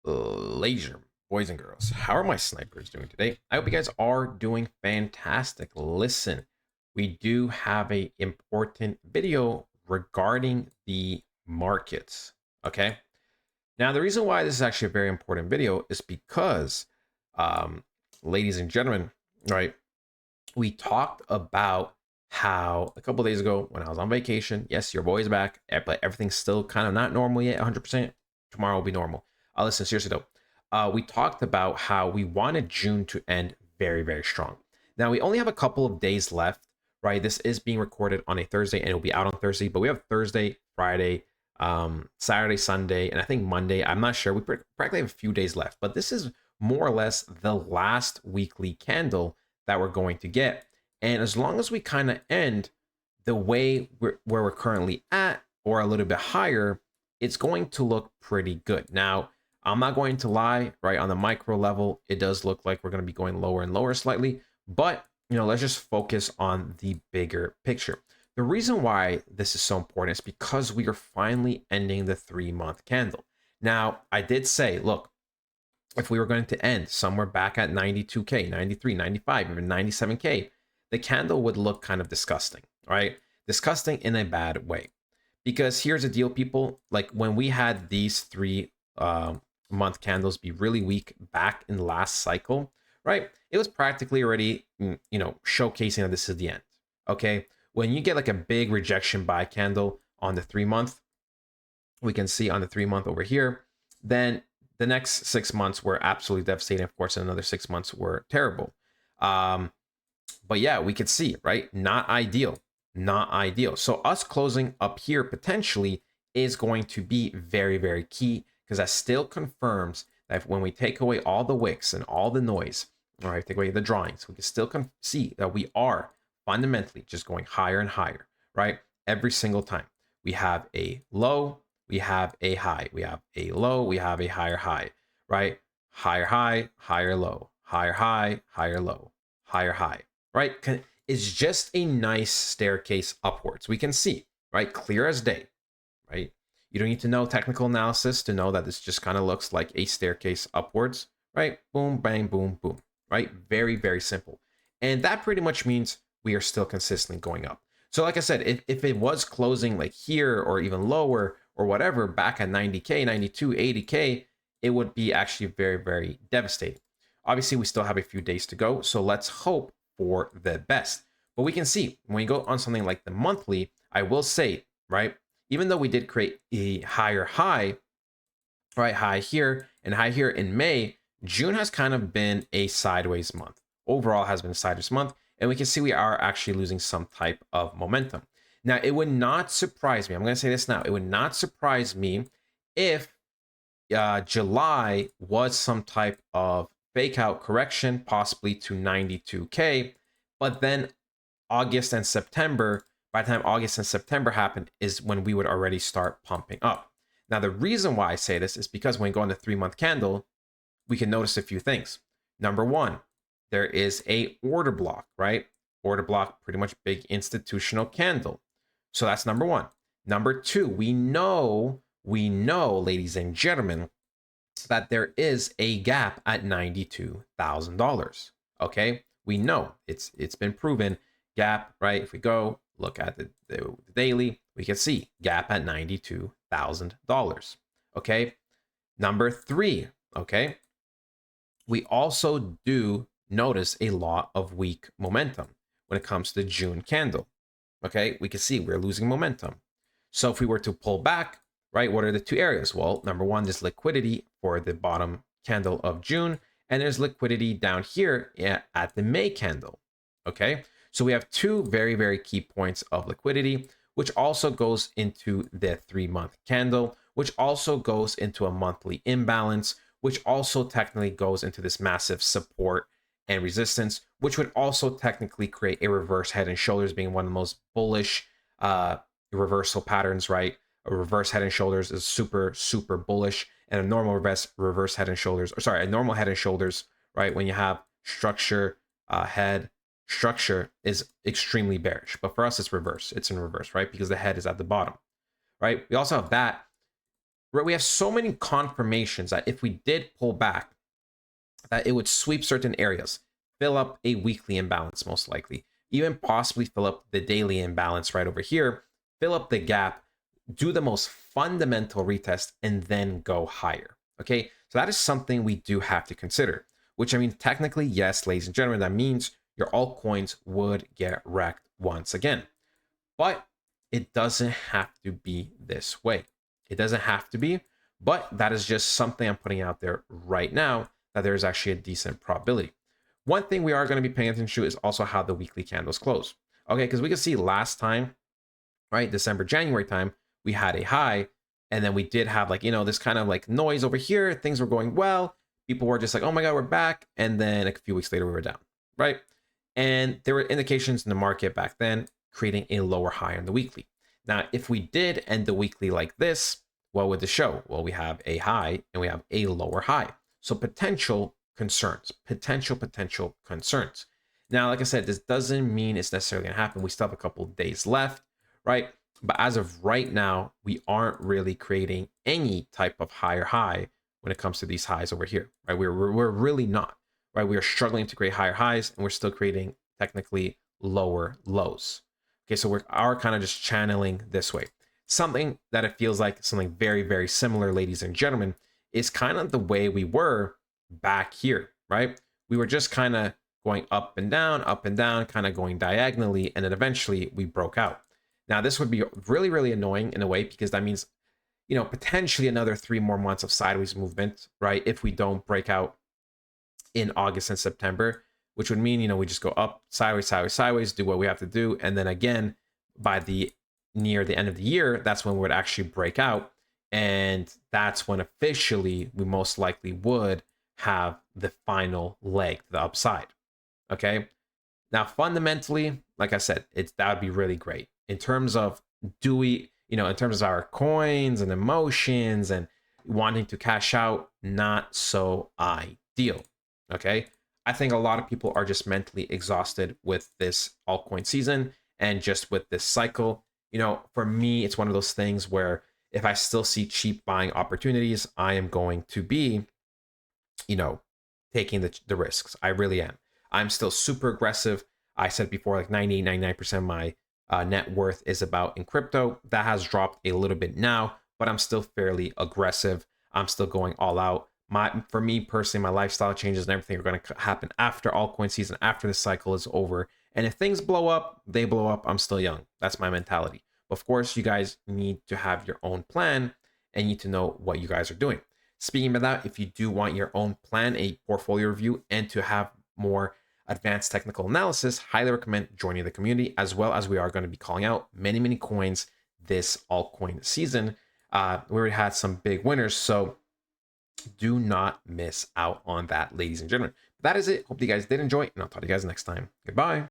Ladies, boys and girls, how are my snipers doing today? I hope you guys are doing fantastic. Listen, we do have a important video regarding the markets. Okay. Now, the reason why this is actually a very important video is because, um, ladies and gentlemen, right? We talked about how a couple days ago when I was on vacation, yes, your boy's back, but everything's still kind of not normal yet, 100%. Tomorrow will be normal. Listen, seriously though, we talked about how we wanted June to end very, very strong. Now we only have a couple of days left, right? This is being recorded on a Thursday and it will be out on Thursday, but we have Thursday, Friday, Saturday, Sunday, and I think Monday. I'm not sure. We practically have a few days left, but this is more or less the last weekly candle that we're going to get. And as long as we kind of end the way where we're currently at or a little bit higher, it's going to look pretty good. Now, I'm not going to lie, right? On the micro level, it does look like we're going to be going lower and lower slightly, but let's just focus on the bigger picture. The reason why this is so important is because we are finally ending the 3-month candle. Now, I did say, look, if we were going to end somewhere back at 92K, 93, 95, even 97K, the candle would look kind of disgusting, right? Disgusting in a bad way. Because here's the deal, people, like when we had these 3-month candles be really weak back in the last cycle, right? It was practically already, showcasing that this is the end, okay? When you get like a big rejection buy candle on the 3-month, we can see on the 3-month over here, then the next 6 months were absolutely devastating. Of course, and another 6 months were terrible. But yeah, we could see, right? Not ideal, not ideal. So us closing up here potentially is going to be very, very key because that still confirms that when we take away all the wicks and all the noise, all right, take away the drawings, we can still see that we are fundamentally just going higher and higher, right? Every single time we have a low, we have a high, we have a low, we have a higher high, right? Higher high, higher low, higher high, higher low, higher high, right? It's just a nice staircase upwards. We can see, right? Clear as day, right? You don't need to know technical analysis to know that this just kind of looks like a staircase upwards, right? Boom, bang, boom, boom, right? Very, very simple. And that pretty much means we are still consistently going up. So like I said, if it was closing like here or even lower or whatever back at 90K, 92, 80K, it would be actually very, very devastating. Obviously, we still have a few days to go, so let's hope for the best. But we can see when you go on something like the monthly, I will say, right, even though we did create a higher high, right, high here and high here in May, June has kind of been a sideways month. Overall has been a sideways month, and we can see we are actually losing some type of momentum. Now, it would not surprise me. I'm going to say this now. It would not surprise me if July was some type of fake out correction, possibly to 92K. But then August and September, by the time August and September happened, is when we would already start pumping up. Now, the reason why I say this is because when we go on the 3-month candle, we can notice a few things. Number one, there is a order block, right? Order block, pretty much big institutional candle. So that's number one. Number two, we know, ladies and gentlemen, that there is a gap at $92,000. Okay, we know it's been proven. Gap, right? If we go look at the daily, we can see gap at $92,000. Okay, number three. Okay, we also do notice a lot of weak momentum when it comes to the June candle. Okay, we can see we're losing momentum. So if we were to pull back, right, what are the two areas? Well, number one, there's liquidity for the bottom candle of June, and there's liquidity down here at the May candle. Okay, so we have two very, very key points of liquidity, which also goes into the 3-month candle, which also goes into a monthly imbalance, which also technically goes into this massive support and resistance, which would also technically create a reverse head and shoulders, being one of the most bullish reversal patterns, right? A reverse head and shoulders is super, super bullish, and a normal reverse head and shoulders, or sorry, a normal head and shoulders, right? When you have structure, head, structure is extremely bearish. But for us, it's reverse. It's in reverse, right? Because the head is at the bottom, right? We also have that We have so many confirmations that if we did pull back, that it would sweep certain areas, fill up a weekly imbalance, most likely, even possibly fill up the daily imbalance right over here, fill up the gap, do the most fundamental retest, and then go higher. Okay, so that is something we do have to consider, which I mean, technically, yes, ladies and gentlemen, that means your altcoins would get wrecked once again. But it doesn't have to be this way. It doesn't have to be, but that is just something I'm putting out there right now that there's actually a decent probability. One thing we are going to be paying attention to is also how the weekly candles close. Okay, because we can see last time, right, December, January time, we had a high, and then we did have like, this kind of like noise over here. Things were going well. People were just like, oh my God, we're back. And then a few weeks later, we were down, right? And there were indications in the market back then creating a lower high on the weekly. Now, if we did end the weekly like this, what would this show? Well, we have a high and we have a lower high. So potential concerns. Now, like I said, this doesn't mean it's necessarily going to happen. We still have a couple of days left, right? But as of right now, we aren't really creating any type of higher high when it comes to these highs over here, right? We're really not, right? We are struggling to create higher highs and we're still creating technically lower lows. Okay, so we are kind of just channeling this way. Something that it feels like something very, very similar, ladies and gentlemen, is kind of the way we were back here, right? We were just kind of going up and down, kind of going diagonally, and then eventually we broke out. Now, this would be really, really annoying in a way because that means, potentially another 3 more months of sideways movement, right? If we don't break out in August and September, which would mean, we just go up, sideways, do what we have to do. And then again, by near the end of the year, that's when we would actually break out. And that's when officially we most likely would have the final leg, the upside. Okay. Now, fundamentally, like I said, that would be really great in terms of in terms of our coins and emotions and wanting to cash out, not so ideal. Okay. I think a lot of people are just mentally exhausted with this altcoin season and just with this cycle. For me, it's one of those things where if I still see cheap buying opportunities, I am going to be, taking the risks. I really am. I'm still super aggressive. I said before, like 99% of my net worth is about in crypto. That has dropped a little bit now, but I'm still fairly aggressive. I'm still going all out. For me personally, my lifestyle changes and everything are going to happen after altcoin season, after the cycle is over. And if things blow up, they blow up. I'm still young. That's my mentality. Of course, you guys need to have your own plan and need to know what you guys are doing. Speaking of that, if you do want your own plan, a portfolio review, and to have more advanced technical analysis, highly recommend joining the community, as well as we are going to be calling out many, many coins this altcoin season. We already had some big winners, so do not miss out on that, ladies and gentlemen. That is it. Hope you guys did enjoy, and I'll talk to you guys next time. Goodbye.